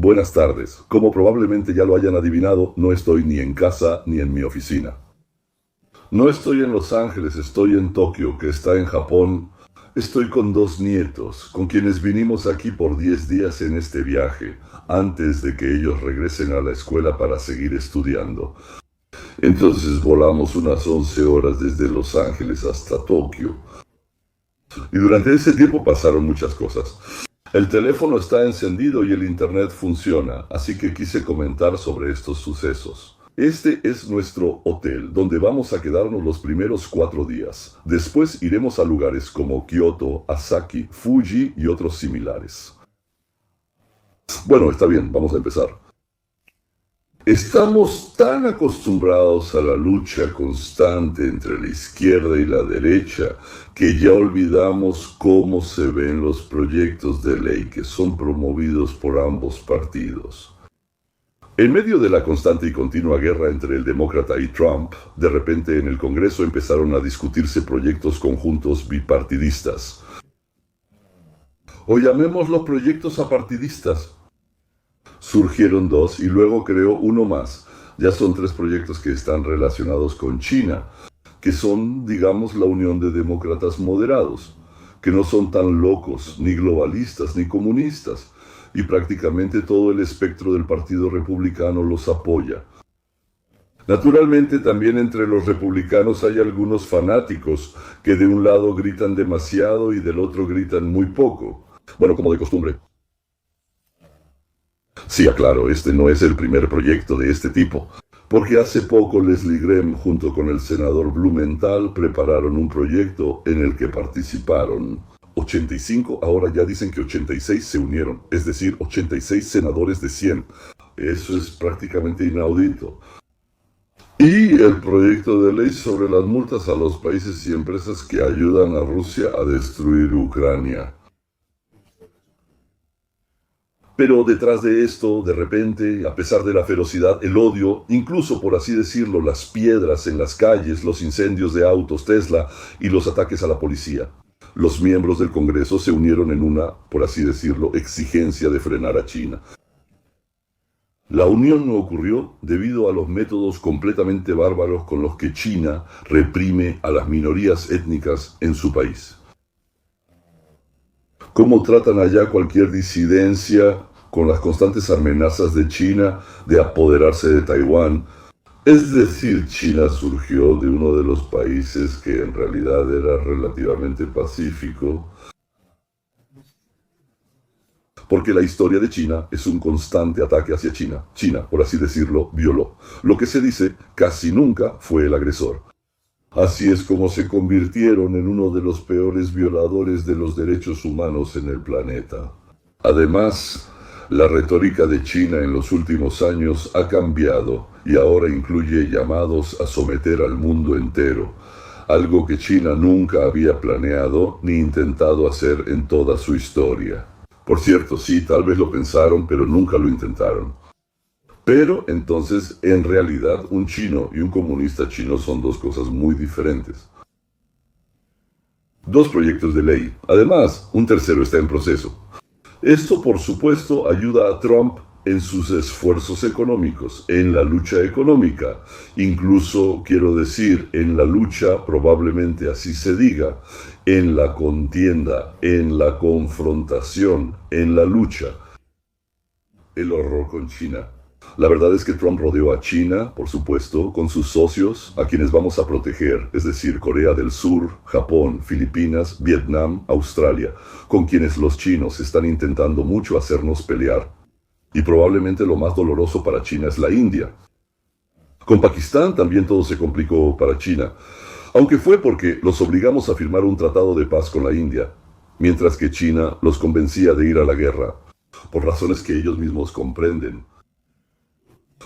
Buenas tardes. Como probablemente ya lo hayan adivinado, no estoy ni en casa ni en mi oficina. No estoy en Los Ángeles, estoy en Tokio, que está en Japón. Estoy con dos nietos, con quienes vinimos aquí por 10 días en este viaje, antes de que ellos regresen a la escuela para seguir estudiando. Entonces volamos unas 11 horas desde Los Ángeles hasta Tokio. Y durante ese tiempo pasaron muchas cosas. El teléfono está encendido y el internet funciona, así que quise comentar sobre estos sucesos. Este es nuestro hotel, donde vamos a quedarnos los primeros 4 días. Después iremos a lugares como Kioto, Asaki, Fuji y otros similares. Bueno, está bien, vamos a empezar. Estamos tan acostumbrados a la lucha constante entre la izquierda y la derecha que ya olvidamos cómo se ven los proyectos de ley que son promovidos por ambos partidos. En medio de la constante y continua guerra entre el demócrata y Trump, de repente en el Congreso empezaron a discutirse proyectos conjuntos bipartidistas. O llamémoslos proyectos apartidistas. Surgieron dos y luego creó uno más. Ya son 3 proyectos que están relacionados con China, que son, digamos, la unión de demócratas moderados, que no son tan locos, ni globalistas, ni comunistas, y prácticamente todo el espectro del Partido Republicano los apoya. Naturalmente, también entre los republicanos hay algunos fanáticos que de un lado gritan demasiado y del otro gritan muy poco. Bueno, como de costumbre. Sí, aclaro, este no es el primer proyecto de este tipo, porque hace poco Leslie Graham junto con el senador Blumenthal prepararon un proyecto en el que participaron 85, ahora ya dicen que 86 se unieron, es decir, 86 senadores de 100. Eso es prácticamente inaudito. Y el proyecto de ley sobre las multas a los países y empresas que ayudan a Rusia a destruir Ucrania. Pero detrás de esto, de repente, a pesar de la ferocidad, el odio, incluso por así decirlo, las piedras en las calles, los incendios de autos Tesla y los ataques a la policía, los miembros del Congreso se unieron en una, por así decirlo, exigencia de frenar a China. La unión no ocurrió debido a los métodos completamente bárbaros con los que China reprime a las minorías étnicas en su país. ¿Cómo tratan allá cualquier disidencia con las constantes amenazas de China de apoderarse de Taiwán? Es decir, China surgió de uno de los países que en realidad era relativamente pacífico, porque la historia de China es un constante ataque hacia China. China, por así decirlo, violó. Lo que se dice, casi nunca fue el agresor. Así es como se convirtieron en uno de los peores violadores de los derechos humanos en el planeta. Además, la retórica de China en los últimos años ha cambiado y ahora incluye llamados a someter al mundo entero, algo que China nunca había planeado ni intentado hacer en toda su historia. Por cierto, sí, tal vez lo pensaron, pero nunca lo intentaron. Pero entonces, en realidad, un chino y un comunista chino son dos cosas muy diferentes. 2 proyectos de ley. Además, un tercero está en proceso. Esto, por supuesto, ayuda a Trump en sus esfuerzos económicos, en la lucha económica. Incluso, quiero decir, en la lucha, probablemente así se diga, en la contienda, en la confrontación, en la lucha. El horror con China. La verdad es que Trump rodeó a China, por supuesto, con sus socios, a quienes vamos a proteger, es decir, Corea del Sur, Japón, Filipinas, Vietnam, Australia, con quienes los chinos están intentando mucho hacernos pelear. Y probablemente lo más doloroso para China es la India. Con Pakistán también todo se complicó para China, aunque fue porque los obligamos a firmar un tratado de paz con la India, mientras que China los convencía de ir a la guerra, por razones que ellos mismos comprenden.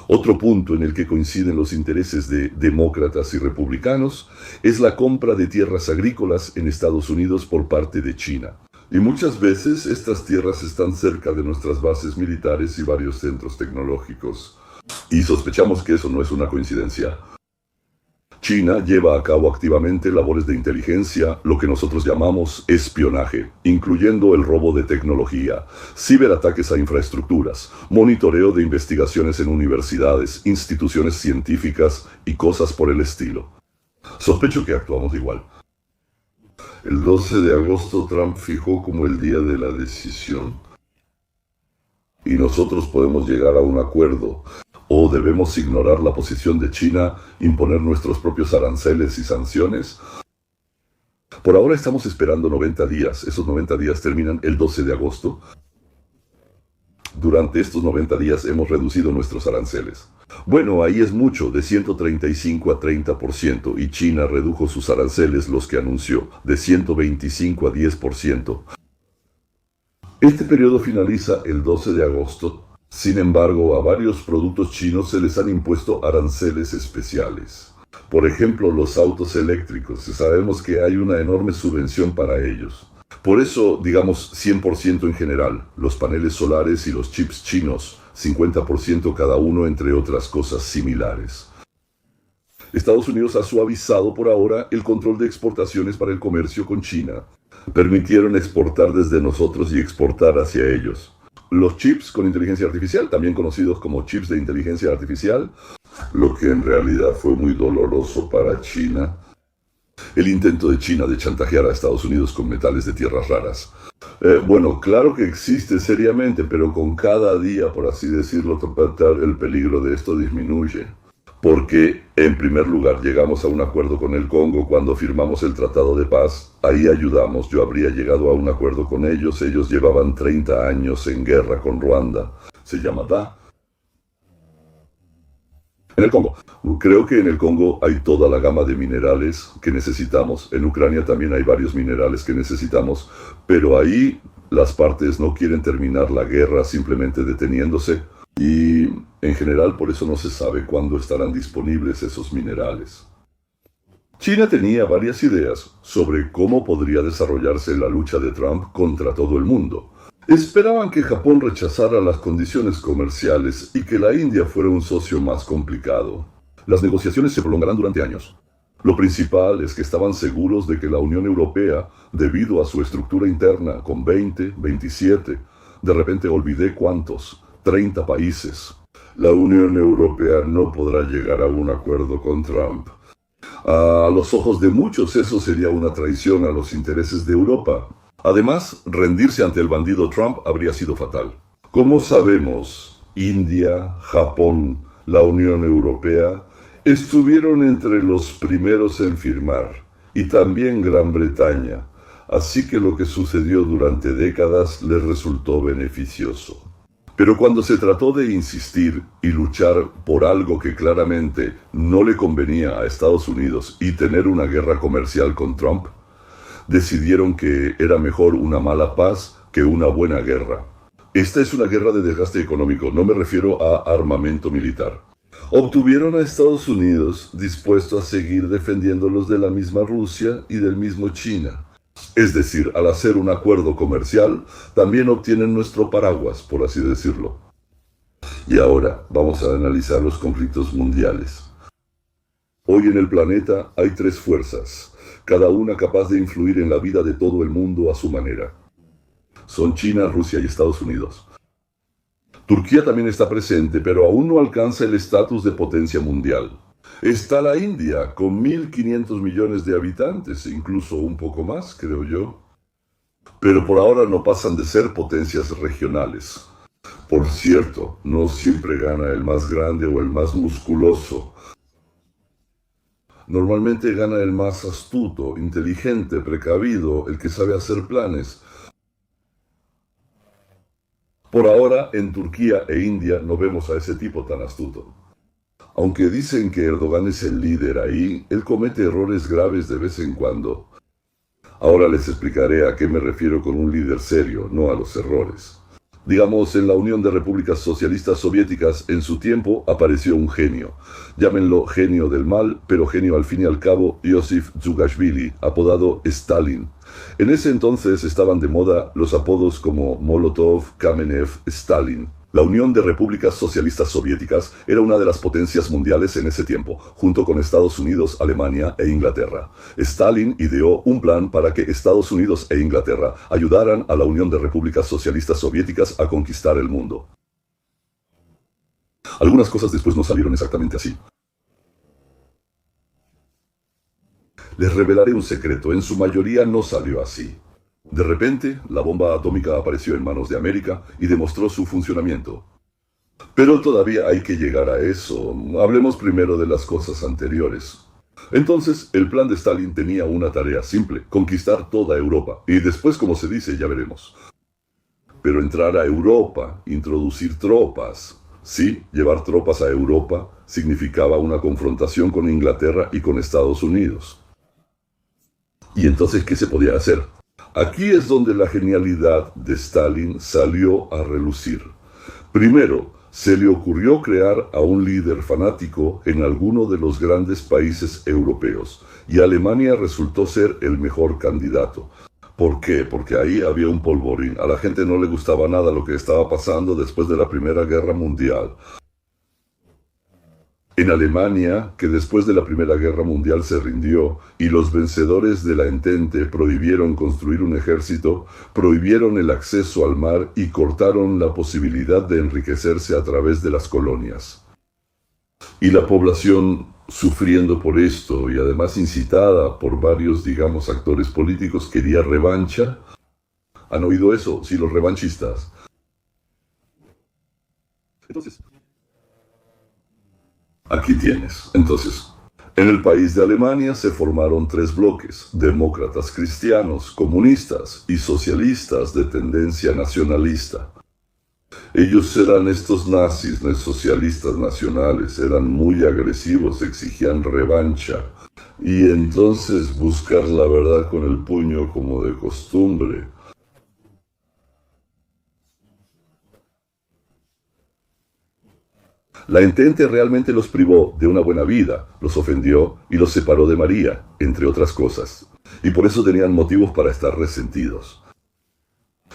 Otro punto en el que coinciden los intereses de demócratas y republicanos es la compra de tierras agrícolas en Estados Unidos por parte de China. Y muchas veces estas tierras están cerca de nuestras bases militares y varios centros tecnológicos. Y sospechamos que eso no es una coincidencia. China lleva a cabo activamente labores de inteligencia, lo que nosotros llamamos espionaje, incluyendo el robo de tecnología, ciberataques a infraestructuras, monitoreo de investigaciones en universidades, instituciones científicas y cosas por el estilo. Sospecho que actuamos igual. El 12 de agosto Trump fijó como el día de la decisión. Y nosotros podemos llegar a un acuerdo. ¿O debemos ignorar la posición de China, imponer nuestros propios aranceles y sanciones? Por ahora estamos esperando 90 días. Esos 90 días terminan el 12 de agosto. Durante estos 90 días hemos reducido nuestros aranceles. Bueno, ahí es mucho, de 135 a 30%, y China redujo sus aranceles, los que anunció, de 125 a 10%. Este periodo finaliza el 12 de agosto. Sin embargo, a varios productos chinos se les han impuesto aranceles especiales. Por ejemplo, los autos eléctricos. Sabemos que hay una enorme subvención para ellos. Por eso, digamos 100% en general, los paneles solares y los chips chinos, 50% cada uno, entre otras cosas similares. Estados Unidos ha suavizado por ahora el control de exportaciones para el comercio con China. Permitieron exportar desde nosotros y exportar hacia ellos. Los chips con inteligencia artificial, también conocidos como chips de inteligencia artificial, lo que en realidad fue muy doloroso para China. El intento de China de chantajear a Estados Unidos con metales de tierras raras. Bueno, claro que existe seriamente, pero con cada día, por así decirlo, el peligro de esto disminuye. Porque, en primer lugar, llegamos a un acuerdo con el Congo cuando firmamos el Tratado de Paz. Ahí ayudamos, yo habría llegado a un acuerdo con ellos. Ellos llevaban 30 años en guerra con Ruanda. Se llama DA. En el Congo. Creo que en el Congo hay toda la gama de minerales que necesitamos. En Ucrania también hay varios minerales que necesitamos. Pero ahí las partes no quieren terminar la guerra simplemente deteniéndose. Y en general por eso no se sabe cuándo estarán disponibles esos minerales. China tenía varias ideas sobre cómo podría desarrollarse la lucha de Trump contra todo el mundo. Esperaban que Japón rechazara las condiciones comerciales y que la India fuera un socio más complicado. Las negociaciones se prolongarán durante años. Lo principal es que estaban seguros de que la Unión Europea, debido a su estructura interna con 20, 27, de repente olvidé cuántos, 30 países. La Unión Europea no podrá llegar a un acuerdo con Trump. A los ojos de muchos eso sería una traición a los intereses de Europa. Además, rendirse ante el bandido Trump habría sido fatal. Como sabemos, India, Japón, la Unión Europea estuvieron entre los primeros en firmar, y también Gran Bretaña. Así que lo que sucedió durante décadas les resultó beneficioso. Pero cuando se trató de insistir y luchar por algo que claramente no le convenía a Estados Unidos y tener una guerra comercial con Trump, decidieron que era mejor una mala paz que una buena guerra. Esta es una guerra de desgaste económico, no me refiero a armamento militar. Obtuvieron a Estados Unidos dispuesto a seguir defendiéndolos de la misma Rusia y del mismo China. Es decir, al hacer un acuerdo comercial, también obtienen nuestro paraguas, por así decirlo. Y ahora vamos a analizar los conflictos mundiales. Hoy en el planeta hay tres fuerzas, cada una capaz de influir en la vida de todo el mundo a su manera. Son China, Rusia y Estados Unidos. Turquía también está presente, pero aún no alcanza el estatus de potencia mundial. Está la India, con 1.500 millones de habitantes, incluso un poco más, creo yo. Pero por ahora no pasan de ser potencias regionales. Por cierto, no siempre gana el más grande o el más musculoso. Normalmente gana el más astuto, inteligente, precavido, el que sabe hacer planes. Por ahora, en Turquía e India no vemos a ese tipo tan astuto. Aunque dicen que Erdogan es el líder ahí, él comete errores graves de vez en cuando. Ahora les explicaré a qué me refiero con un líder serio, no a los errores. Digamos, en la Unión de Repúblicas Socialistas Soviéticas, en su tiempo, apareció un genio. Llámenlo genio del mal, pero genio al fin y al cabo, Iosif Djugashvili, apodado Stalin. En ese entonces estaban de moda los apodos como Molotov, Kamenev, Stalin. La Unión de Repúblicas Socialistas Soviéticas era una de las potencias mundiales en ese tiempo, junto con Estados Unidos, Alemania e Inglaterra. Stalin ideó un plan para que Estados Unidos e Inglaterra ayudaran a la Unión de Repúblicas Socialistas Soviéticas a conquistar el mundo. Algunas cosas después no salieron exactamente así. Les revelaré un secreto, en su mayoría no salió así. De repente, la bomba atómica apareció en manos de América y demostró su funcionamiento. Pero todavía hay que llegar a eso. Hablemos primero de las cosas anteriores. Entonces, el plan de Stalin tenía una tarea simple: conquistar toda Europa. Y después, como se dice, ya veremos. Pero entrar a Europa, introducir tropas. Sí, llevar tropas a Europa significaba una confrontación con Inglaterra y con Estados Unidos. ¿Y entonces qué se podía hacer? Aquí es donde la genialidad de Stalin salió a relucir. Primero, se le ocurrió crear a un líder fanático en alguno de los grandes países europeos, y Alemania resultó ser el mejor candidato. ¿Por qué? Porque ahí había un polvorín. A la gente no le gustaba nada lo que estaba pasando después de la Primera Guerra Mundial. En Alemania, que después de la Primera Guerra Mundial se rindió, y los vencedores de la Entente prohibieron construir un ejército, prohibieron el acceso al mar y cortaron la posibilidad de enriquecerse a través de las colonias. Y la población, sufriendo por esto y además incitada por varios, actores políticos, quería revancha. ¿Han oído eso? Sí, los revanchistas. Entonces, aquí tienes. Entonces, en el país de Alemania se formaron tres bloques: demócratas cristianos, comunistas y socialistas de tendencia nacionalista. Ellos eran estos nazis, socialistas nacionales, eran muy agresivos, exigían revancha. Y entonces buscar la verdad con el puño como de costumbre. La Entente realmente los privó de una buena vida, los ofendió y los separó de María, entre otras cosas. Y por eso tenían motivos para estar resentidos.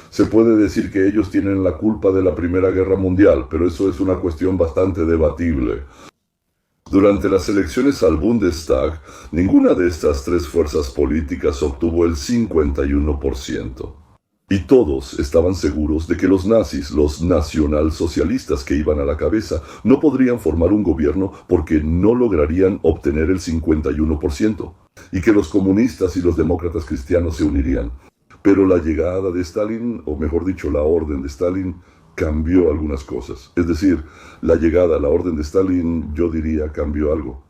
Se puede decir que ellos tienen la culpa de la Primera Guerra Mundial, pero eso es una cuestión bastante debatible. Durante las elecciones al Bundestag, ninguna de estas tres fuerzas políticas obtuvo el 51%. Y todos estaban seguros de que los nazis, los nacionalsocialistas que iban a la cabeza, no podrían formar un gobierno porque no lograrían obtener el 51%, y que los comunistas y los demócratas cristianos se unirían. Pero la llegada de Stalin, o mejor dicho, la orden de Stalin, cambió algunas cosas. Es decir, la orden de Stalin, yo diría, cambió algo.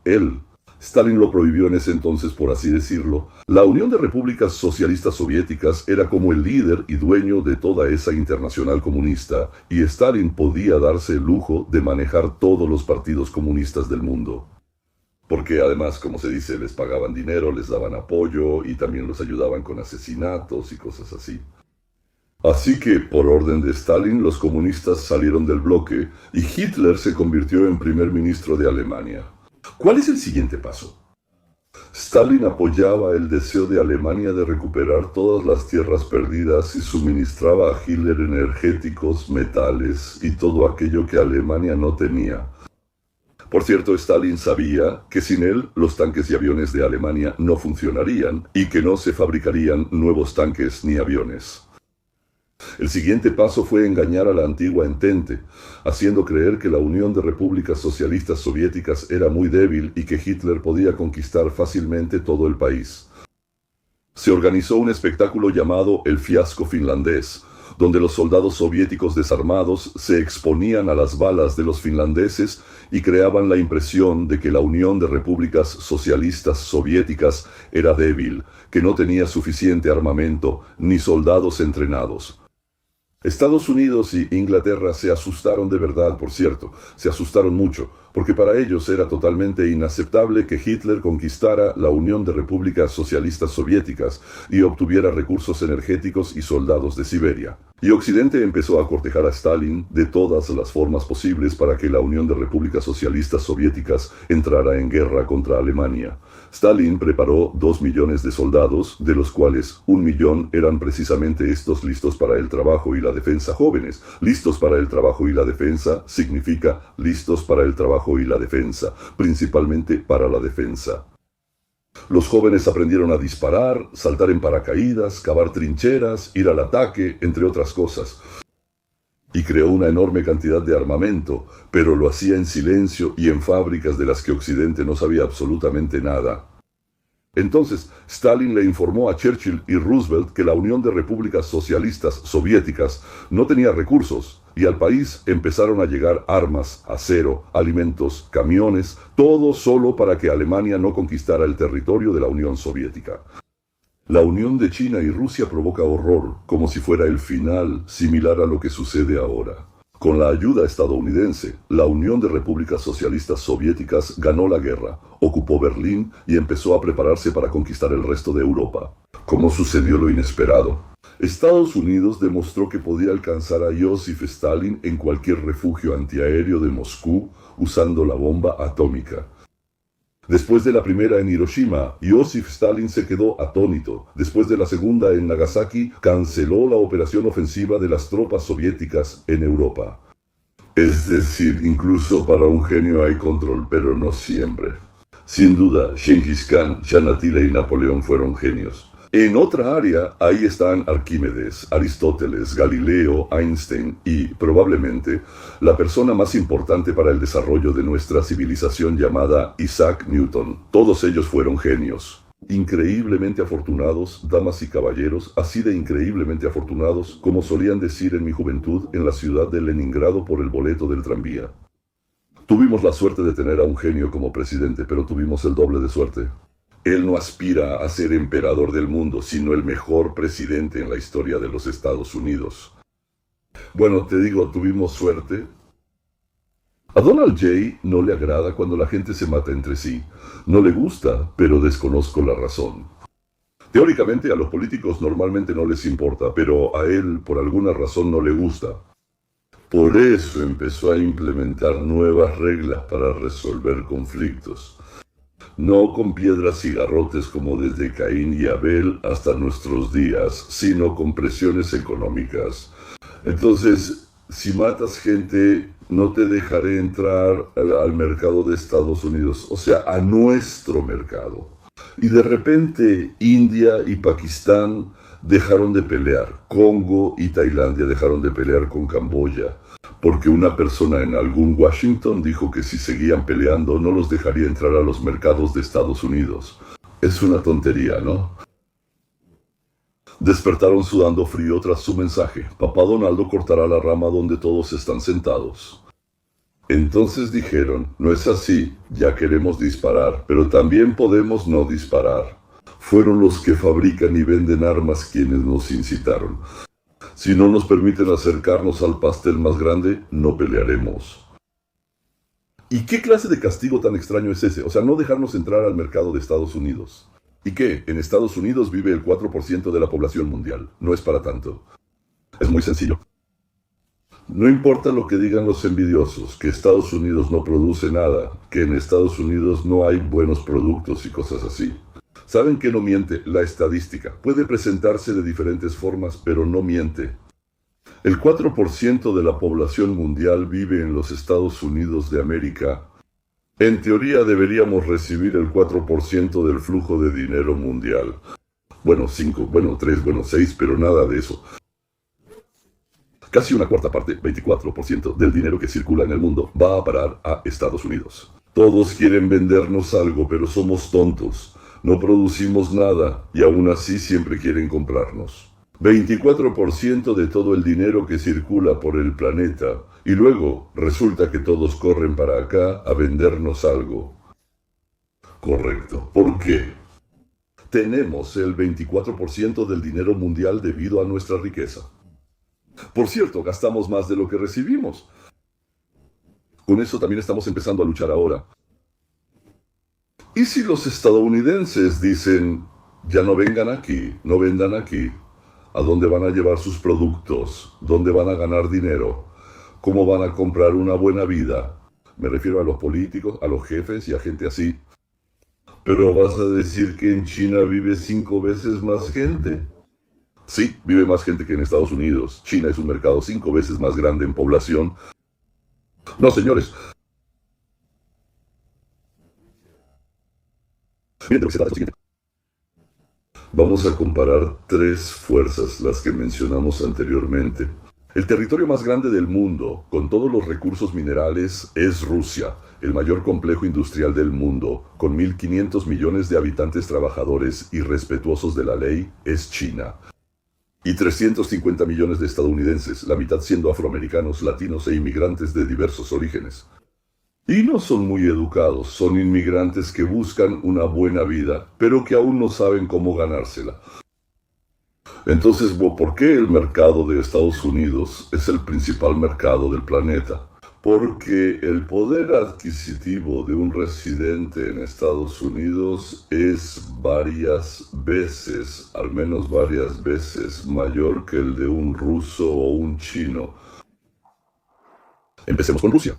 Stalin lo prohibió en ese entonces, por así decirlo. La Unión de Repúblicas Socialistas Soviéticas era como el líder y dueño de toda esa internacional comunista, y Stalin podía darse el lujo de manejar todos los partidos comunistas del mundo. Porque además, como se dice, les pagaban dinero, les daban apoyo y también los ayudaban con asesinatos y cosas así. Así que, por orden de Stalin, los comunistas salieron del bloque y Hitler se convirtió en primer ministro de Alemania. ¿Cuál es el siguiente paso? Stalin apoyaba el deseo de Alemania de recuperar todas las tierras perdidas y suministraba a Hitler energéticos, metales y todo aquello que Alemania no tenía. Por cierto, Stalin sabía que sin él los tanques y aviones de Alemania no funcionarían y que no se fabricarían nuevos tanques ni aviones. El siguiente paso fue engañar a la antigua Entente, haciendo creer que la Unión de Repúblicas Socialistas Soviéticas era muy débil y que Hitler podía conquistar fácilmente todo el país. Se organizó un espectáculo llamado el fiasco finlandés, donde los soldados soviéticos desarmados se exponían a las balas de los finlandeses y creaban la impresión de que la Unión de Repúblicas Socialistas Soviéticas era débil, que no tenía suficiente armamento ni soldados entrenados. Estados Unidos y Inglaterra se asustaron de verdad, por cierto, se asustaron mucho, porque para ellos era totalmente inaceptable que Hitler conquistara la Unión de Repúblicas Socialistas Soviéticas y obtuviera recursos energéticos y soldados de Siberia. Y Occidente empezó a cortejar a Stalin de todas las formas posibles para que la Unión de Repúblicas Socialistas Soviéticas entrara en guerra contra Alemania. Stalin preparó 2 millones de soldados, de los cuales 1 millón eran precisamente estos listos para el trabajo y la defensa jóvenes. Listos para el trabajo y la defensa significa listos para el trabajo y la defensa, principalmente para la defensa. Los jóvenes aprendieron a disparar, saltar en paracaídas, cavar trincheras, ir al ataque, entre otras cosas. Y creó una enorme cantidad de armamento, pero lo hacía en silencio y en fábricas de las que Occidente no sabía absolutamente nada. Entonces, Stalin le informó a Churchill y Roosevelt que la Unión de Repúblicas Socialistas Soviéticas no tenía recursos, y al país empezaron a llegar armas, acero, alimentos, camiones, todo solo para que Alemania no conquistara el territorio de la Unión Soviética. La unión de China y Rusia provoca horror, como si fuera el final, similar a lo que sucede ahora. Con la ayuda estadounidense, la Unión de Repúblicas Socialistas Soviéticas ganó la guerra, ocupó Berlín y empezó a prepararse para conquistar el resto de Europa. ¿Cómo sucedió lo inesperado? Estados Unidos demostró que podía alcanzar a Joseph Stalin en cualquier refugio antiaéreo de Moscú usando la bomba atómica. Después de la primera en Hiroshima, Joseph Stalin se quedó atónito. Después de la segunda en Nagasaki, canceló la operación ofensiva de las tropas soviéticas en Europa. Es decir, incluso para un genio hay control, pero no siempre. Sin duda, Genghis Khan, Shan Attila y Napoleón fueron genios. En otra área, ahí están Arquímedes, Aristóteles, Galileo, Einstein y, probablemente, la persona más importante para el desarrollo de nuestra civilización llamada Isaac Newton. Todos ellos fueron genios. Increíblemente afortunados, damas y caballeros, así de increíblemente afortunados, como solían decir en mi juventud en la ciudad de Leningrado por el boleto del tranvía. Tuvimos la suerte de tener a un genio como presidente, pero tuvimos el doble de suerte. Él no aspira a ser emperador del mundo, sino el mejor presidente en la historia de los Estados Unidos. Bueno, te digo, tuvimos suerte. A Donald J. no le agrada cuando la gente se mata entre sí. No le gusta, pero desconozco la razón. Teóricamente a los políticos normalmente no les importa, pero a él por alguna razón no le gusta. Por eso empezó a implementar nuevas reglas para resolver conflictos. No con piedras y garrotes como desde Caín y Abel hasta nuestros días, sino con presiones económicas. Entonces, si matas gente, no te dejaré entrar al mercado de Estados Unidos, o sea, a nuestro mercado. Y de repente, India y Pakistán dejaron de pelear. Congo y Tailandia dejaron de pelear con Camboya. Porque una persona en algún Washington dijo que si seguían peleando no los dejaría entrar a los mercados de Estados Unidos. Es una tontería, ¿no? Despertaron sudando frío tras su mensaje. Papá Donaldo cortará la rama donde todos están sentados. Entonces dijeron, no es así, ya queremos disparar, pero también podemos no disparar. Fueron los que fabrican y venden armas quienes nos incitaron. Si no nos permiten acercarnos al pastel más grande, no pelearemos. ¿Y qué clase de castigo tan extraño es ese? O sea, no dejarnos entrar al mercado de Estados Unidos. ¿Y qué? En Estados Unidos vive el 4% de la población mundial. No es para tanto. Es muy sencillo. No importa lo que digan los envidiosos, que Estados Unidos no produce nada, que en Estados Unidos no hay buenos productos y cosas así. ¿Saben que no miente? La estadística. Puede presentarse de diferentes formas, pero no miente. El 4% de la población mundial vive en los Estados Unidos de América. En teoría deberíamos recibir el 4% del flujo de dinero mundial. Bueno, 5, bueno, 3, bueno, 6, pero nada de eso. Casi una cuarta parte, 24% del dinero que circula en el mundo va a parar a Estados Unidos. Todos quieren vendernos algo, pero somos tontos. No producimos nada y aún así siempre quieren comprarnos. 24% de todo el dinero que circula por el planeta y luego resulta que todos corren para acá a vendernos algo. Correcto. ¿Por qué? Tenemos el 24% del dinero mundial debido a nuestra riqueza. Por cierto, gastamos más de lo que recibimos. Con eso también estamos empezando a luchar ahora. ¿Y si los estadounidenses dicen, ya no vengan aquí, no vendan aquí? ¿A dónde van a llevar sus productos? ¿Dónde van a ganar dinero? ¿Cómo van a comprar una buena vida? Me refiero a los políticos, a los jefes y a gente así. Pero vas a decir que en China vive 5 veces más gente. Sí, vive más gente que en Estados Unidos. China es un mercado 5 veces más grande en población. No, señores. Miren, de lo que se trata es lo siguiente. Vamos a comparar tres fuerzas, las que mencionamos anteriormente. El territorio más grande del mundo, con todos los recursos minerales, es Rusia, el mayor complejo industrial del mundo, con 1.500 millones de habitantes trabajadores y respetuosos de la ley, es China. Y 350 millones de estadounidenses, la mitad siendo afroamericanos, latinos e inmigrantes de diversos orígenes. Y no son muy educados, son inmigrantes que buscan una buena vida, pero que aún no saben cómo ganársela. Entonces, ¿por qué el mercado de Estados Unidos es el principal mercado del planeta? Porque el poder adquisitivo de un residente en Estados Unidos es varias veces, al menos varias veces, mayor que el de un ruso o un chino. Empecemos con Rusia.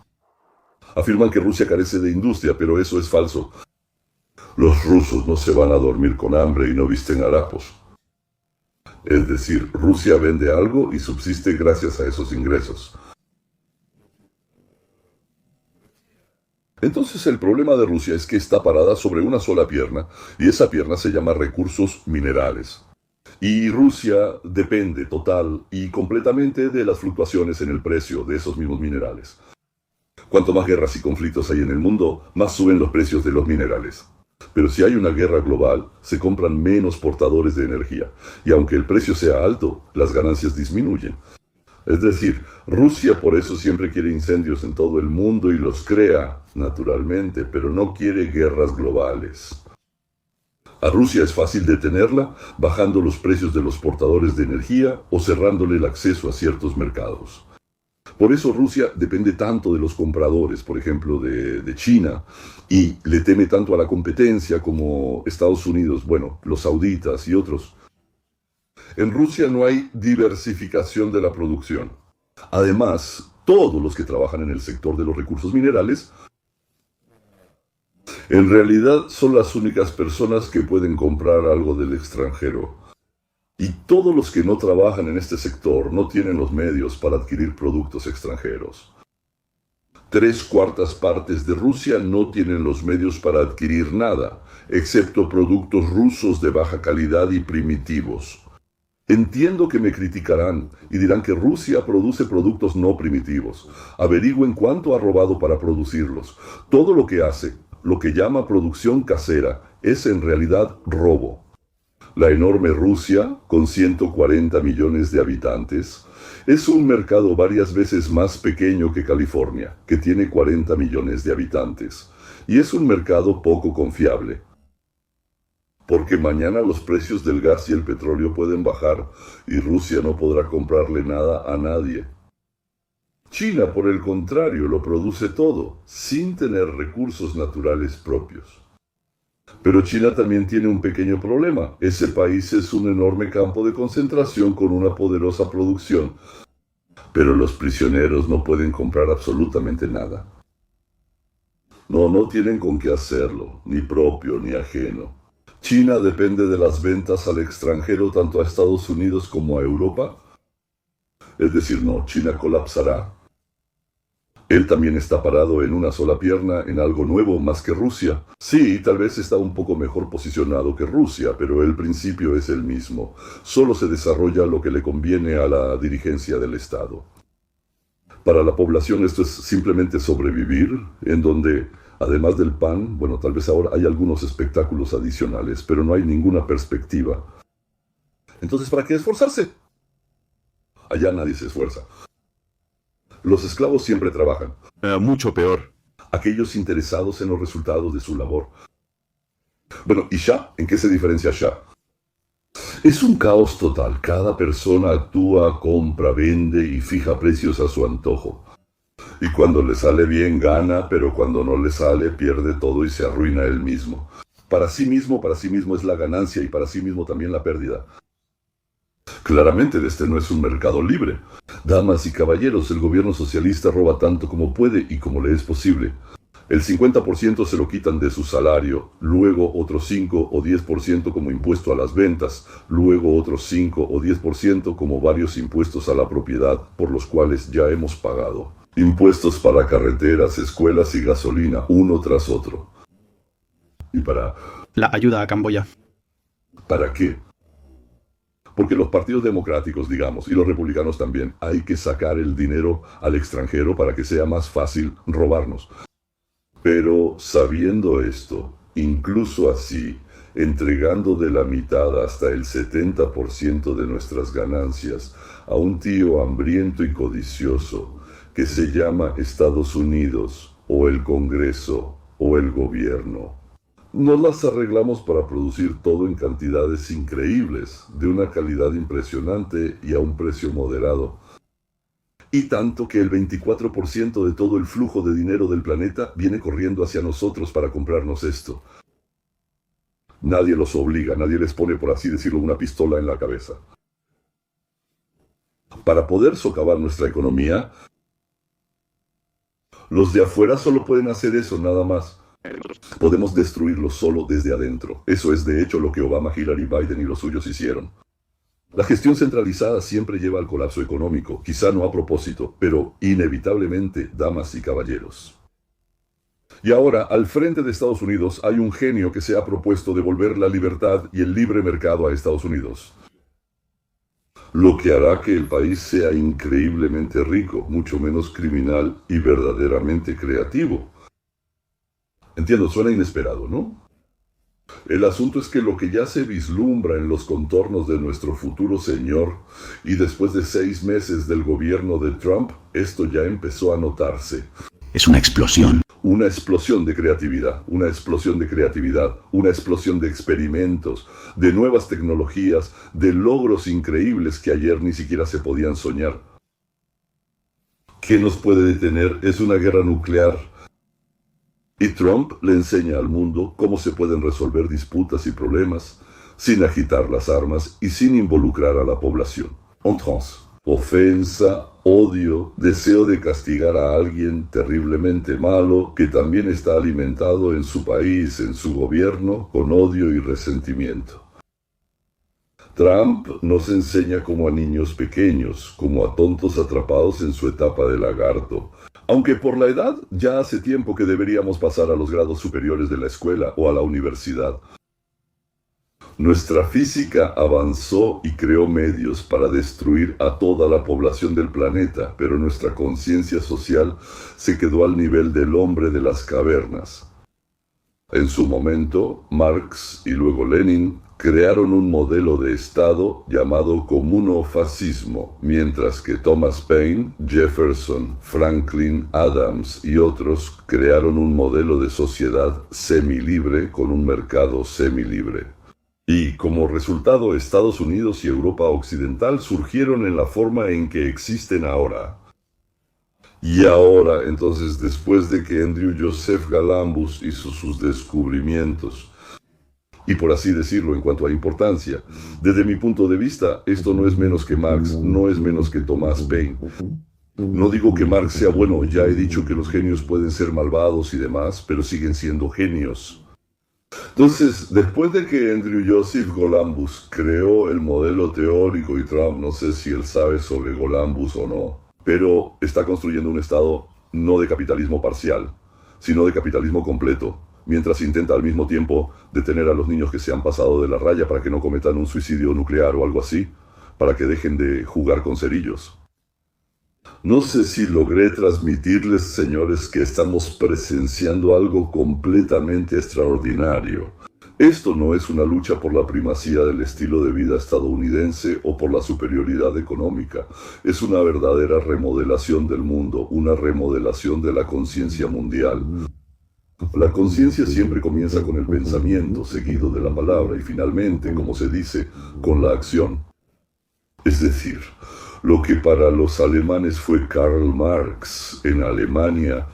Afirman que Rusia carece de industria, pero eso es falso. Los rusos no se van a dormir con hambre y no visten harapos. Es decir, Rusia vende algo y subsiste gracias a esos ingresos. Entonces el problema de Rusia es que está parada sobre una sola pierna, y esa pierna se llama recursos minerales. Y Rusia depende total y completamente de las fluctuaciones en el precio de esos mismos minerales. Cuanto más guerras y conflictos hay en el mundo, más suben los precios de los minerales. Pero si hay una guerra global, se compran menos portadores de energía, y aunque el precio sea alto, las ganancias disminuyen. Es decir, Rusia por eso siempre quiere incendios en todo el mundo y los crea, naturalmente, pero no quiere guerras globales. A Rusia es fácil detenerla bajando los precios de los portadores de energía o cerrándole el acceso a ciertos mercados. Por eso Rusia depende tanto de los compradores, por ejemplo, de China, y le teme tanto a la competencia como Estados Unidos, bueno, los sauditas y otros. En Rusia no hay diversificación de la producción. Además, todos los que trabajan en el sector de los recursos minerales, en realidad son las únicas personas que pueden comprar algo del extranjero. Y todos los que no trabajan en este sector no tienen los medios para adquirir productos extranjeros. 3/4 partes de Rusia no tienen los medios para adquirir nada, excepto productos rusos de baja calidad y primitivos. Entiendo que me criticarán y dirán que Rusia produce productos no primitivos. Averigüen cuánto ha robado para producirlos. Todo lo que hace, lo que llama producción casera, es en realidad robo. La enorme Rusia, con 140 millones de habitantes, es un mercado varias veces más pequeño que California, que tiene 40 millones de habitantes, y es un mercado poco confiable. Porque mañana los precios del gas y el petróleo pueden bajar y Rusia no podrá comprarle nada a nadie. China, por el contrario, lo produce todo, sin tener recursos naturales propios. Pero China también tiene un pequeño problema. Ese país es un enorme campo de concentración con una poderosa producción. Pero los prisioneros no pueden comprar absolutamente nada. No tienen con qué hacerlo, ni propio ni ajeno. China depende de las ventas al extranjero tanto a Estados Unidos como a Europa. Es decir, no, China colapsará. Él también está parado en una sola pierna en algo nuevo más que Rusia. Sí, tal vez está un poco mejor posicionado que Rusia, pero el principio es el mismo. Solo se desarrolla lo que le conviene a la dirigencia del Estado. Para la población esto es simplemente sobrevivir, en donde, además del pan, bueno, tal vez ahora hay algunos espectáculos adicionales, pero no hay ninguna perspectiva. Entonces, ¿para qué esforzarse? Allá nadie se esfuerza. Los esclavos siempre trabajan. Mucho peor. Aquellos interesados en los resultados de su labor. Bueno, ¿y Shah? ¿En qué se diferencia Shah? Es un caos total. Cada persona actúa, compra, vende y fija precios a su antojo. Y cuando le sale bien gana, pero cuando no le sale pierde todo y se arruina él mismo. Para sí mismo es la ganancia y para sí mismo también la pérdida. Claramente este no es un mercado libre. Damas y caballeros, el gobierno socialista roba tanto como puede y como le es posible. El 50% se lo quitan de su salario, luego otro 5 o 10% como impuesto a las ventas, luego otros 5 o 10% como varios impuestos a la propiedad por los cuales ya hemos pagado. Impuestos para carreteras, escuelas y gasolina, uno tras otro. ¿Y la ayuda a Camboya? ¿Para qué? Porque los partidos democráticos, digamos, y los republicanos también, hay que sacar el dinero al extranjero para que sea más fácil robarnos. Pero sabiendo esto, incluso así, entregando de la mitad hasta el 70% de nuestras ganancias a un tío hambriento y codicioso que se llama Estados Unidos, o el Congreso, o el gobierno, nos las arreglamos para producir todo en cantidades increíbles, de una calidad impresionante y a un precio moderado. Y tanto que el 24% de todo el flujo de dinero del planeta viene corriendo hacia nosotros para comprarnos esto. Nadie los obliga, nadie les pone, por así decirlo, una pistola en la cabeza. Para poder socavar nuestra economía, los de afuera solo pueden hacer eso, nada más. Podemos destruirlo solo desde adentro. Eso es de hecho lo que Obama, Hillary, Biden y los suyos hicieron. La gestión centralizada siempre lleva al colapso económico, quizá no a propósito, pero inevitablemente, damas y caballeros. Y ahora, al frente de Estados Unidos, hay un genio que se ha propuesto devolver la libertad y el libre mercado a Estados Unidos. Lo que hará que el país sea increíblemente rico, mucho menos criminal y verdaderamente creativo. Entiendo, suena inesperado, ¿no? El asunto es que lo que ya se vislumbra en los contornos de nuestro futuro señor, y después de 6 meses del gobierno de Trump, esto ya empezó a notarse. Es una explosión. Una explosión de creatividad, una explosión de creatividad, una explosión de experimentos, de nuevas tecnologías, de logros increíbles que ayer ni siquiera se podían soñar. ¿Qué nos puede detener? Es una guerra nuclear. Y Trump le enseña al mundo cómo se pueden resolver disputas y problemas sin agitar las armas y sin involucrar a la población. En trance. Ofensa, odio, deseo de castigar a alguien terriblemente malo que también está alimentado en su país, en su gobierno, con odio y resentimiento. Trump nos enseña como a niños pequeños, como a tontos atrapados en su etapa de lagarto. Aunque por la edad ya hace tiempo que deberíamos pasar a los grados superiores de la escuela o a la universidad. Nuestra física avanzó y creó medios para destruir a toda la población del planeta, pero nuestra conciencia social se quedó al nivel del hombre de las cavernas. En su momento, Marx y luego Lenin crearon un modelo de Estado llamado comunofascismo, mientras que Thomas Paine, Jefferson, Franklin, Adams y otros crearon un modelo de sociedad semilibre con un mercado semilibre. Y como resultado, Estados Unidos y Europa Occidental surgieron en la forma en que existen ahora. Y ahora, entonces, después de que Andrew Joseph Galambus hizo sus descubrimientos, y por así decirlo en cuanto a importancia, desde mi punto de vista, esto no es menos que Marx, no es menos que Thomas Paine. No digo que Marx sea bueno, ya he dicho que los genios pueden ser malvados y demás, pero siguen siendo genios. Entonces, después de que Andrew Joseph Galambus creó el modelo teórico, y Trump no sé si él sabe sobre Galambus o no, pero está construyendo un estado no de capitalismo parcial, sino de capitalismo completo, mientras intenta al mismo tiempo detener a los niños que se han pasado de la raya para que no cometan un suicidio nuclear o algo así, para que dejen de jugar con cerillos. No sé si logré transmitirles, señores, que estamos presenciando algo completamente extraordinario. Esto no es una lucha por la primacía del estilo de vida estadounidense o por la superioridad económica. Es una verdadera remodelación del mundo, una remodelación de la conciencia mundial. La conciencia siempre comienza con el pensamiento, seguido de la palabra y finalmente, como se dice, con la acción. Es decir, lo que para los alemanes fue Karl Marx en Alemania,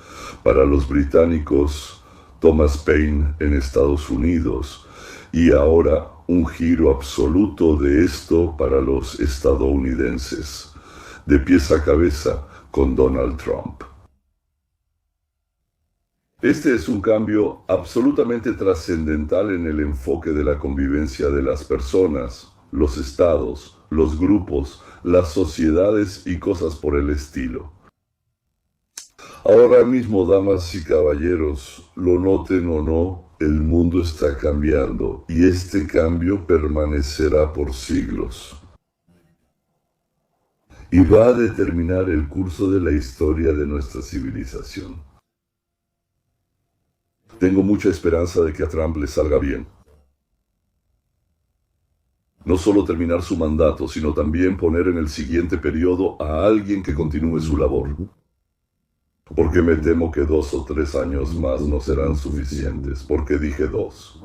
para los británicos Thomas Paine en Estados Unidos, y ahora un giro absoluto de esto para los estadounidenses, de pies a cabeza con Donald Trump. Este es un cambio absolutamente trascendental en el enfoque de la convivencia de las personas, los estados, los grupos, las sociedades y cosas por el estilo. Ahora mismo, damas y caballeros, lo noten o no, el mundo está cambiando y este cambio permanecerá por siglos. Y va a determinar el curso de la historia de nuestra civilización. Tengo mucha esperanza de que a Trump le salga bien. No solo terminar su mandato, sino también poner en el siguiente periodo a alguien que continúe su labor. Porque me temo que 2 o 3 años más no serán suficientes. ¿Por qué dije 2?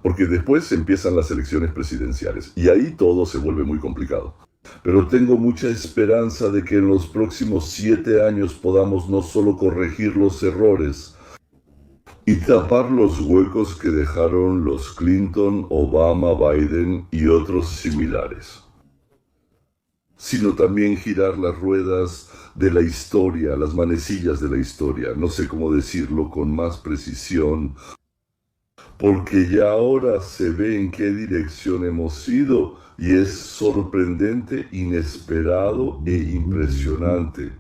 Porque después empiezan las elecciones presidenciales y ahí todo se vuelve muy complicado. Pero tengo mucha esperanza de que en los próximos 7 años podamos no solo corregir los errores y tapar los huecos que dejaron los Clinton, Obama, Biden y otros similares, sino también girar las ruedas de la historia, las manecillas de la historia, no sé cómo decirlo con más precisión, porque ya ahora se ve en qué dirección hemos ido y es sorprendente, inesperado e impresionante